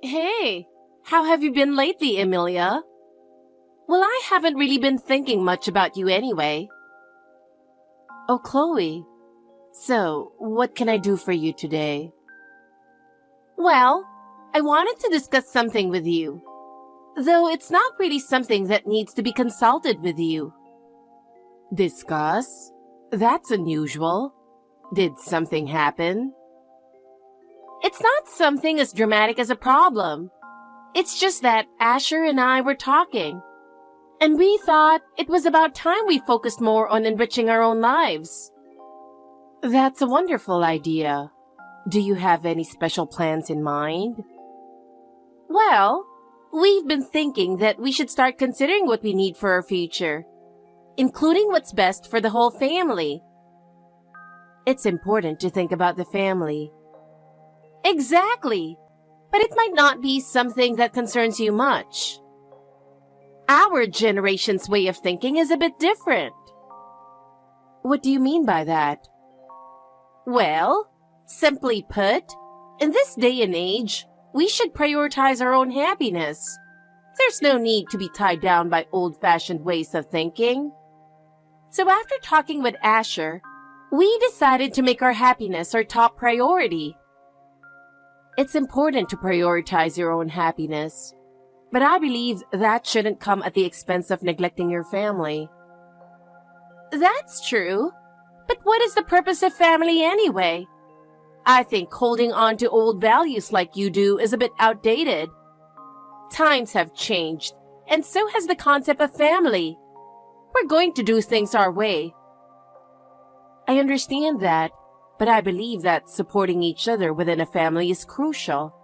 Hey, how have you been lately, Emilia? Well, I haven't really been thinking much about you anyway. Oh, Chloe. So, what can I do for you today? Well, I wanted to discuss something with you, though it's not really something that needs to be consulted with you. Discuss? That's unusual. Did something happen? It's not something as dramatic as a problem. It's just that Asher and I were talking, and we thought it was about time we focused more on enriching our own lives. That's a wonderful idea. Do you have any special plans in mind? Well, we've been thinking that we should start considering what we need for our future, including what's best for the whole family. It's important to think about the family. Exactly, but it might not be something that concerns you much. Our generation's way of thinking is a bit different. What do you mean by that? Well, simply put, in this day and age, we should prioritize our own happiness. There's no need to be tied down by old-fashioned ways of thinking. So after talking with Asher, we decided to make our happiness our top priority. It's important to prioritize your own happiness, but I believe that shouldn't come at the expense of neglecting your family. That's true, but what is the purpose of family anyway? I think holding on to old values like you do is a bit outdated. Times have changed, and so has the concept of family. We're going to do things our way. I understand that, but I believe that supporting each other within a family is crucial.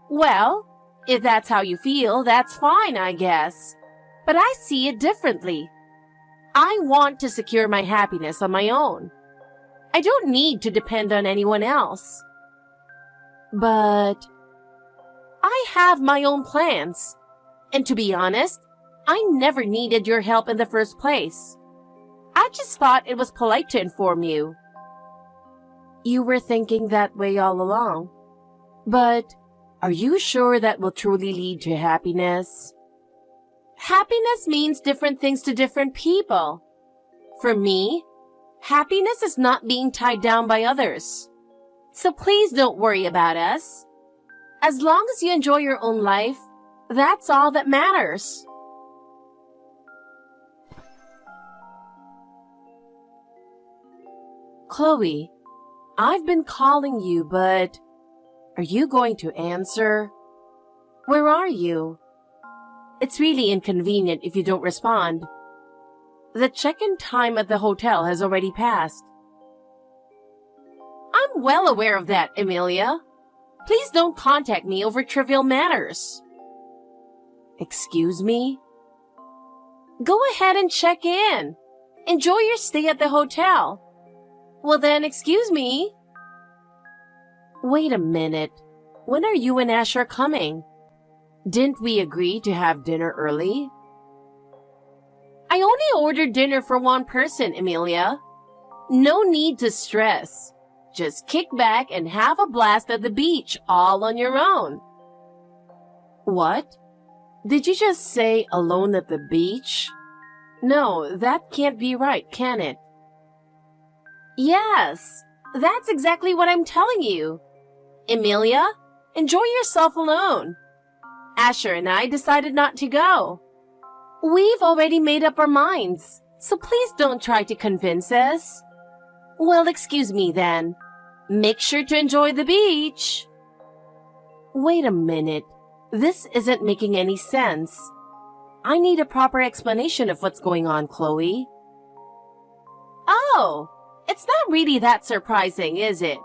Well, if that's how you feel, that's fine, I guess. But I see it differently. I want to secure my happiness on my own. I don't need to depend on anyone else. But I have my own plans. And to be honest, I never needed your help in the first place. I just thought it was polite to inform you. You were thinking that way all along. But are you sure that will truly lead to happiness? Happiness means different things to different people. For me, happiness is not being tied down by others. So please don't worry about us. As long as you enjoy your own life, that's all that matters. Chloe, I've been calling you, but are you going to answer? Where are you? It's really inconvenient if you don't respond. The check-in time at the hotel has already passed. I'm well aware of that, Emilia. Please don't contact me over trivial matters. Excuse me? Go ahead and check in. Enjoy your stay at the hotel. Well then, excuse me. Wait a minute. When are you and Asher coming? Didn't we agree to have dinner early? I only ordered dinner for one person, Emilia. No need to stress. Just kick back and have a blast at the beach all on your own. What? Did you just say alone at the beach? No, that can't be right, can it? Yes, that's exactly what I'm telling you. Emilia, enjoy yourself alone. Asher and I decided not to go. We've already made up our minds, so please don't try to convince us. Well, excuse me then. Make sure to enjoy the beach. Wait a minute. This isn't making any sense. I need a proper explanation of what's going on, Chloe. Oh, it's not really that surprising, is it?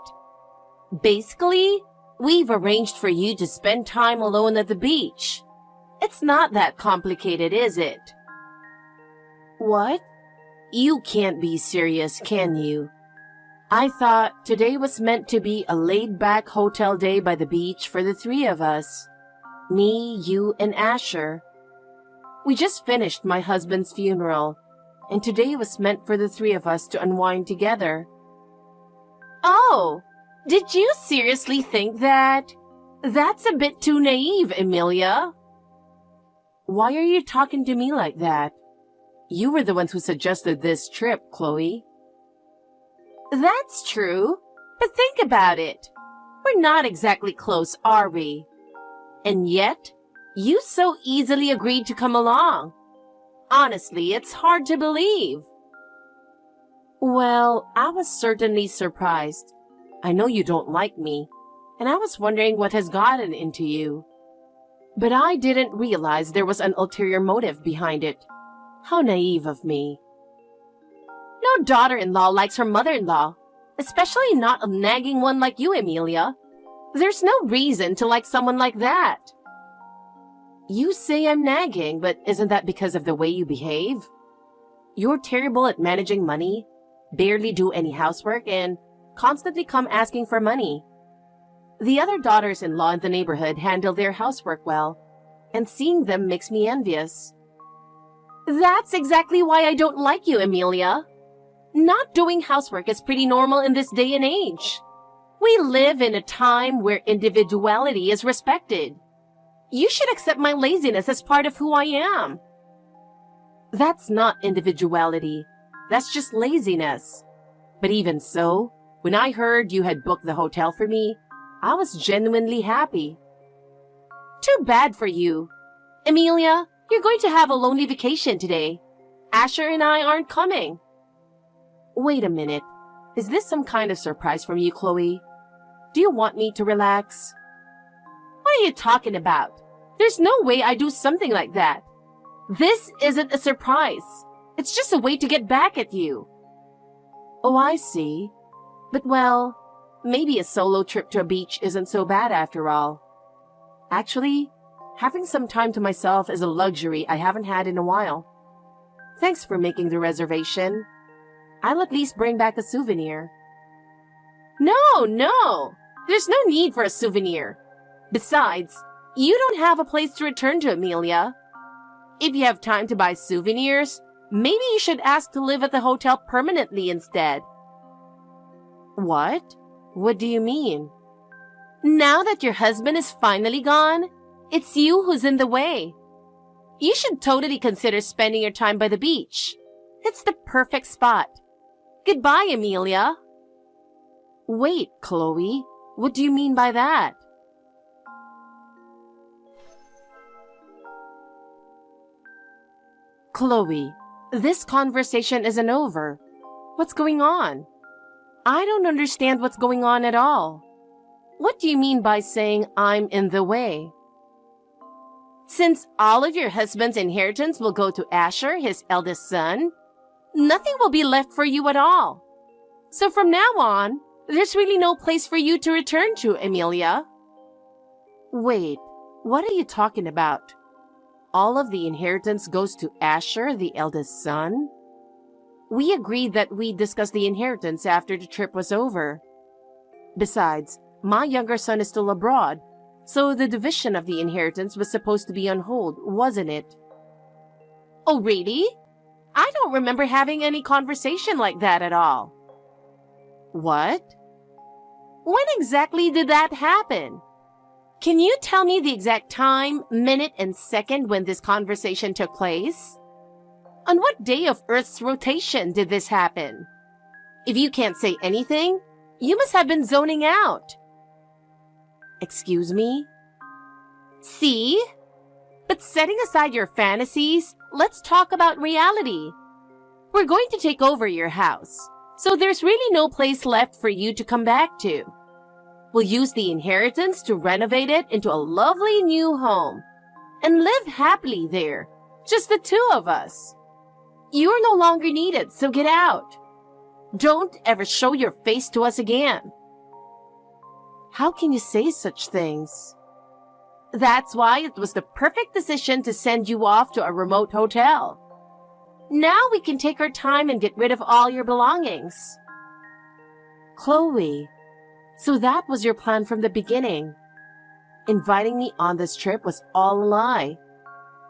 Basically, we've arranged for you to spend time alone at the beach. It's not that complicated, is it? What? You can't be serious, can you? I thought today was meant to be a laid-back hotel day by the beach for the three of us. Me, you, and Asher. We just finished my husband's funeral, and today was meant for the three of us to unwind together. Oh, did you seriously think that? That's a bit too naive, Emilia. Why are you talking to me like that? You were the ones who suggested this trip, Chloe. That's true, but think about it. We're not exactly close, are we? And yet, you so easily agreed to come along. Honestly, it's hard to believe. Well, I was certainly surprised. I know you don't like me, and I was wondering what has gotten into you. But I didn't realize there was an ulterior motive behind it. How naive of me. No daughter-in-law likes her mother-in-law, especially not a nagging one like you, Emilia. There's no reason to like someone like that. You say I'm nagging, but isn't that because of the way you behave? You're terrible at managing money, barely do any housework, and constantly come asking for money. The other daughters-in-law in the neighborhood handle their housework well, and seeing them makes me envious. That's exactly why I don't like you, Emilia. Not doing housework is pretty normal in this day and age. We live in a time where individuality is respected. You should accept my laziness as part of who I am. That's not individuality. That's just laziness. But even so, when I heard you had booked the hotel for me, I was genuinely happy. Too bad for you. Emilia, you're going to have a lonely vacation today. Asher and I aren't coming. Wait a minute. Is this some kind of surprise from you, Chloe? Do you want me to relax? What are you talking about? There's no way I do something like that. This isn't a surprise. It's just a way to get back at you. Oh, I see. But well, maybe a solo trip to a beach isn't so bad after all. Actually, having some time to myself is a luxury I haven't had in a while. Thanks for making the reservation. I'll at least bring back a souvenir. No. There's no need for a souvenir. Besides, you don't have a place to return to, Emilia. If you have time to buy souvenirs, maybe you should ask to live at the hotel permanently instead. What? What do you mean? Now that your husband is finally gone, it's you who's in the way. You should totally consider spending your time by the beach. It's the perfect spot. Goodbye, Emilia. Wait, Chloe. What do you mean by that? Chloe, this conversation isn't over. What's going on? I don't understand what's going on at all. What do you mean by saying I'm in the way? Since all of your husband's inheritance will go to Asher, his eldest son, nothing will be left for you at all. So from now on, there's really no place for you to return to, Emilia. Wait, what are you talking about? All of the inheritance goes to Asher, the eldest son? We agreed that we'd discuss the inheritance after the trip was over. Besides, my younger son is still abroad, so the division of the inheritance was supposed to be on hold, wasn't it? Oh, really? I don't remember having any conversation like that at all. What? When exactly did that happen? Can you tell me the exact time, minute, and second when this conversation took place? On what day of Earth's rotation did this happen? If you can't say anything, you must have been zoning out. Excuse me? See? But setting aside your fantasies, let's talk about reality. We're going to take over your house, so there's really no place left for you to come back to. We'll use the inheritance to renovate it into a lovely new home and live happily there, just the two of us. You're no longer needed, so get out. Don't ever show your face to us again. How can you say such things? That's why it was the perfect decision to send you off to a remote hotel. Now we can take our time and get rid of all your belongings. Chloe, so that was your plan from the beginning. Inviting me on this trip was all a lie.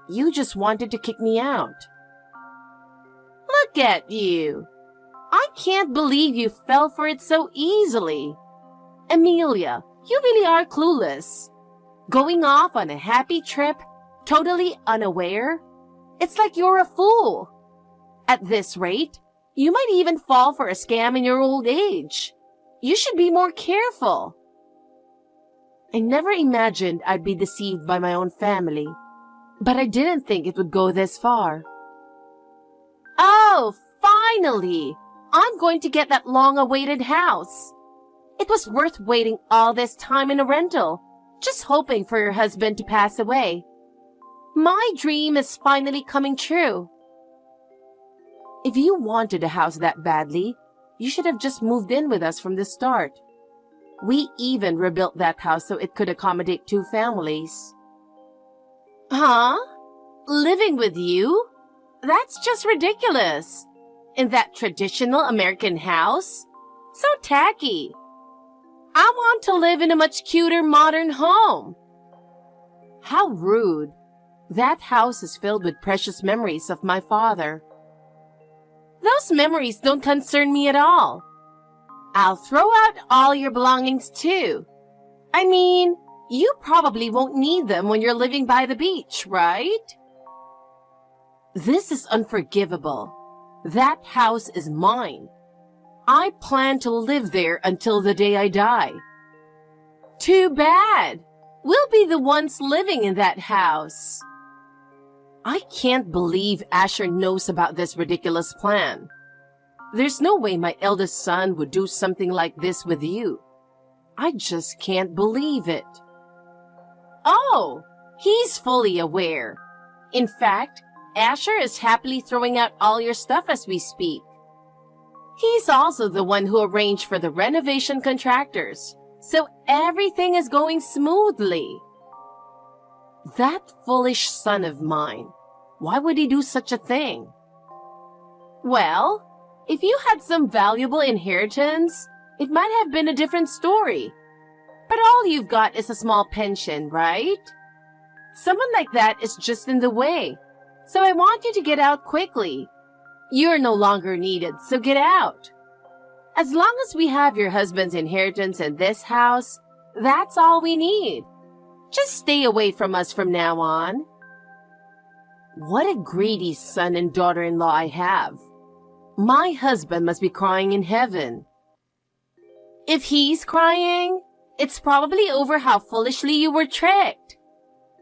You just wanted to kick me out. Look at you. I can't believe you fell for it so easily. Emilia, you really are clueless. Going off on a happy trip, totally unaware? It's like you're a fool. At this rate, you might even fall for a scam in your old age. You should be more careful. I never imagined I'd be deceived by my own family, but I didn't think it would go this far. Oh, finally! I'm going to get that long-awaited house. It was worth waiting all this time in a rental, just hoping for your husband to pass away. My dream is finally coming true. If you wanted a house that badly, you should have just moved in with us from the start. We even rebuilt that house so it could accommodate 2 families. Huh? Living with you? That's just ridiculous. In that traditional American house? So tacky. I want to live in a much cuter modern home. How rude. That house is filled with precious memories of my father. Those memories don't concern me at all. I'll throw out all your belongings too. I mean, you probably won't need them when you're living by the beach, right? This is unforgivable. That house is mine. I plan to live there until the day I die. Too bad. We'll be the ones living in that house. I can't believe Asher knows about this ridiculous plan. There's no way my eldest son would do something like this with you. I just can't believe it. Oh, he's fully aware. In fact, Asher is happily throwing out all your stuff as we speak. He's also the one who arranged for the renovation contractors, so everything is going smoothly. That foolish son of mine, why would he do such a thing? Well, if you had some valuable inheritance, it might have been a different story. But all you've got is a small pension, right? Someone like that is just in the way, so I want you to get out quickly. You're no longer needed, so get out. As long as we have your husband's inheritance in this house, that's all we need. Just stay away from us from now on. What a greedy son and daughter-in-law I have. My husband must be crying in heaven. If he's crying, it's probably over how foolishly you were tricked.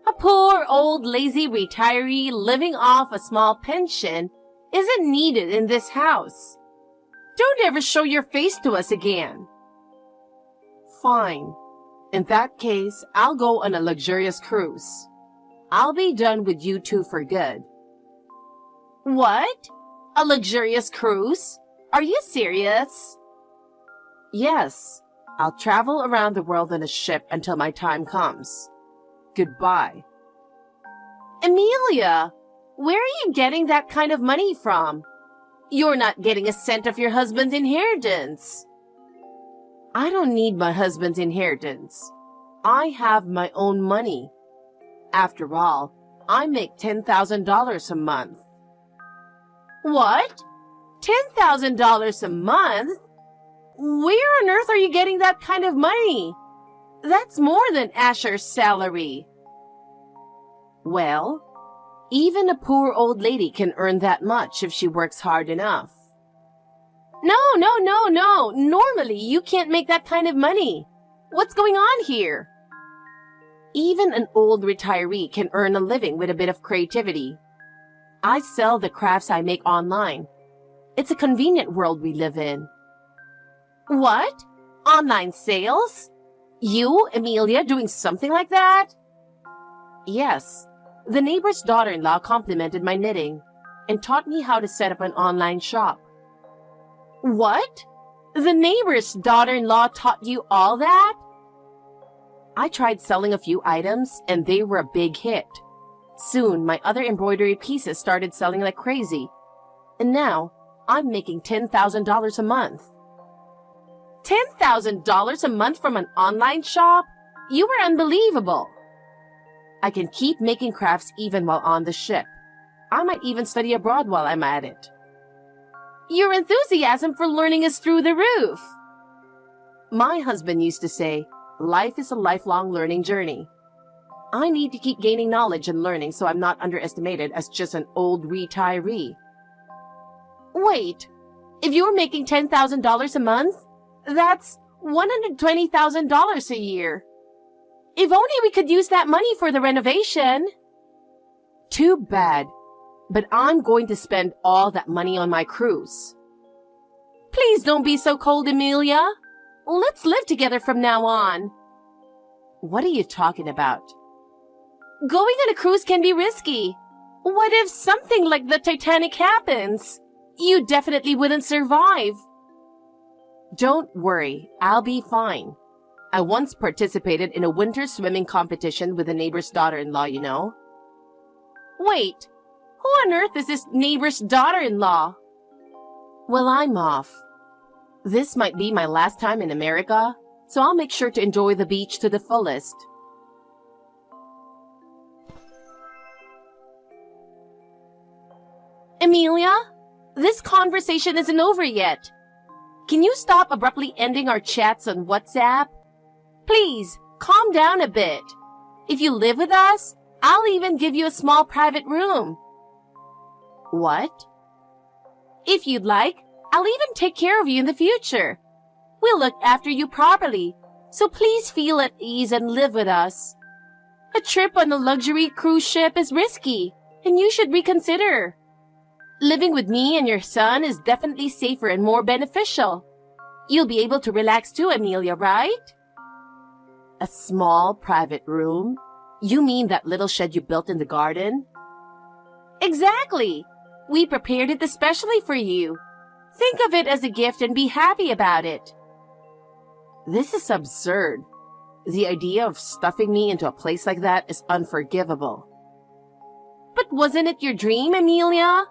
A poor old lazy retiree living off a small pension isn't needed in this house. Don't ever show your face to us again. Fine. In that case, I'll go on a luxurious cruise. I'll be done with you two for good. What? A luxurious cruise? Are you serious? Yes. I'll travel around the world on a ship until my time comes. Goodbye. Amelia, where are you getting that kind of money from? You're not getting a cent of your husband's inheritance. I don't need my husband's inheritance. I have my own money. After all, I make $10,000 a month. What? $10,000 a month? Where on earth are you getting that kind of money? That's more than Asher's salary. Well, even a poor old lady can earn that much if she works hard enough. No. Normally, you can't make that kind of money. What's going on here? Even an old retiree can earn a living with a bit of creativity. I sell the crafts I make online. It's a convenient world we live in. What? Online sales? You, Amelia, doing something like that? Yes. The neighbor's daughter-in-law complimented my knitting and taught me how to set up an online shop. What? The neighbor's daughter-in-law taught you all that? I tried selling a few items and they were a big hit. Soon, my other embroidery pieces started selling like crazy. And now, I'm making $10,000 a month. $10,000 a month from an online shop? You are unbelievable. I can keep making crafts even while on the ship. I might even study abroad while I'm at it. Your enthusiasm for learning is through the roof. My husband used to say, life is a lifelong learning journey. I need to keep gaining knowledge and learning so I'm not underestimated as just an old retiree. Wait, if you're making $10,000 a month, that's $120,000 a year. If only we could use that money for the renovation. Too bad, but I'm going to spend all that money on my cruise. Please don't be so cold, Amelia. Let's live together from now on. What are you talking about? Going on a cruise can be risky. What if something like the Titanic happens? You definitely wouldn't survive. Don't worry, I'll be fine. I once participated in a winter swimming competition with a neighbor's daughter-in-law, you know. Wait, who on earth is this neighbor's daughter-in-law? Well, I'm off. This might be my last time in America, so I'll make sure to enjoy the beach to the fullest. Amelia, this conversation isn't over yet. Can you stop abruptly ending our chats on WhatsApp? Please, calm down a bit. If you live with us, I'll even give you a small private room. What? If you'd like, I'll even take care of you in the future. We'll look after you properly, so please feel at ease and live with us. A trip on a luxury cruise ship is risky, and you should reconsider. Living with me and your son is definitely safer and more beneficial. You'll be able to relax too, Amelia, right? A small private room? You mean that little shed you built in the garden? Exactly! We prepared it especially for you. Think of it as a gift and be happy about it. This is absurd. The idea of stuffing me into a place like that is unforgivable. But wasn't it your dream, Amelia?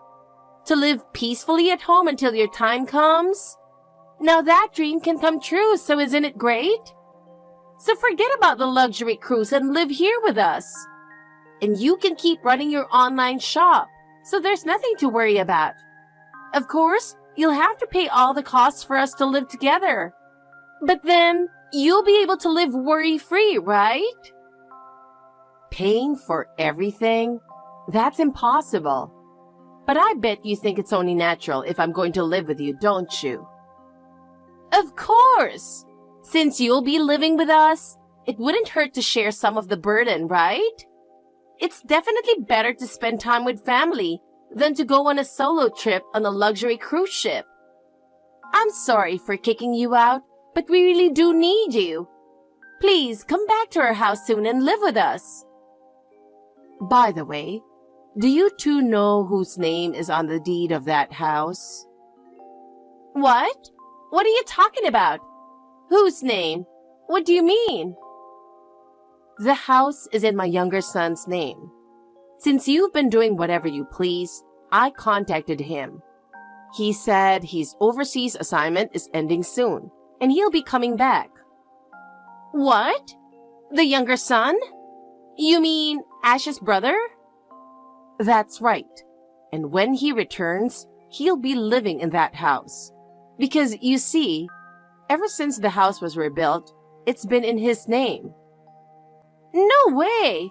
To live peacefully at home until your time comes? Now that dream can come true, so isn't it great? So forget about the luxury cruise and live here with us. And you can keep running your online shop, so there's nothing to worry about. Of course, you'll have to pay all the costs for us to live together. But then, you'll be able to live worry-free, right? Paying for everything? That's impossible. But I bet you think it's only natural if I'm going to live with you, don't you? Of course! Since you'll be living with us, it wouldn't hurt to share some of the burden, right? It's definitely better to spend time with family than to go on a solo trip on a luxury cruise ship. I'm sorry for kicking you out, but we really do need you. Please come back to our house soon and live with us. By the way, do you two know whose name is on the deed of that house? What? What are you talking about? Whose name? What do you mean? The house is in my younger son's name. Since you've been doing whatever you please, I contacted him. He said his overseas assignment is ending soon, and he'll be coming back. What? The younger son? You mean Ash's brother? That's right. And when he returns, he'll be living in that house. Because, you see, ever since the house was rebuilt, it's been in his name. No way!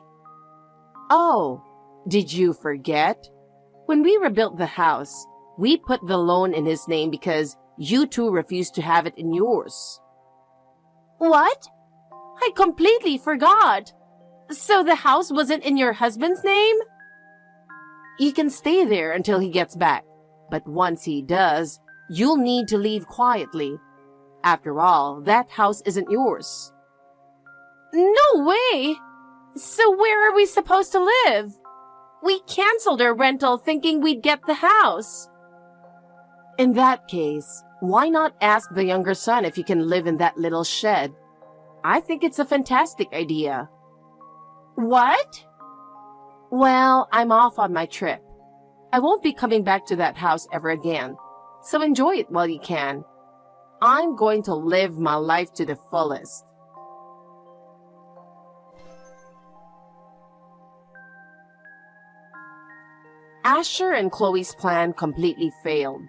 Oh, did you forget? When we rebuilt the house, we put the loan in his name because you two refused to have it in yours. What? I completely forgot. So the house wasn't in your husband's name? You can stay there until he gets back, but once he does, you'll need to leave quietly. After all, that house isn't yours. No way! So where are we supposed to live? We canceled our rental thinking we'd get the house. In that case, why not ask the younger son if he can live in that little shed? I think it's a fantastic idea. What? Well, I'm off on my trip. I won't be coming back to that house ever again, so enjoy it while you can. I'm going to live my life to the fullest. Asher and Chloe's plan completely failed.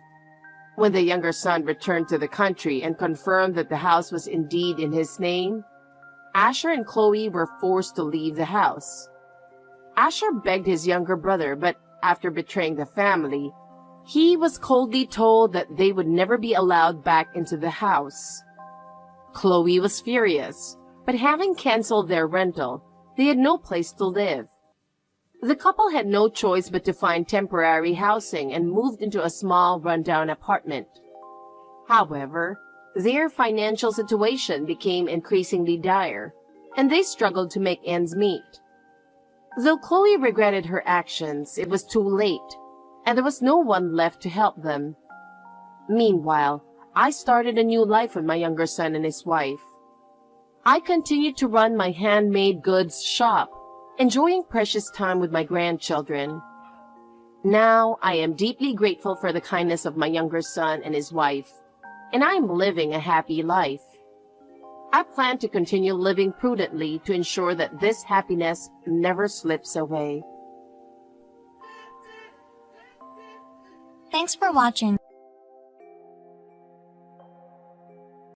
When the younger son returned to the country and confirmed that the house was indeed in his name, Asher and Chloe were forced to leave the house. Asher begged his younger brother, but after betraying the family, he was coldly told that they would never be allowed back into the house. Chloe was furious, but having canceled their rental, they had no place to live. The couple had no choice but to find temporary housing and moved into a small rundown apartment. However, their financial situation became increasingly dire, and they struggled to make ends meet. Though Chloe regretted her actions, it was too late, and there was no one left to help them. Meanwhile, I started a new life with my younger son and his wife. I continued to run my handmade goods shop, enjoying precious time with my grandchildren. Now, I am deeply grateful for the kindness of my younger son and his wife, and I am living a happy life. I plan to continue living prudently to ensure that this happiness never slips away. Thanks for watching.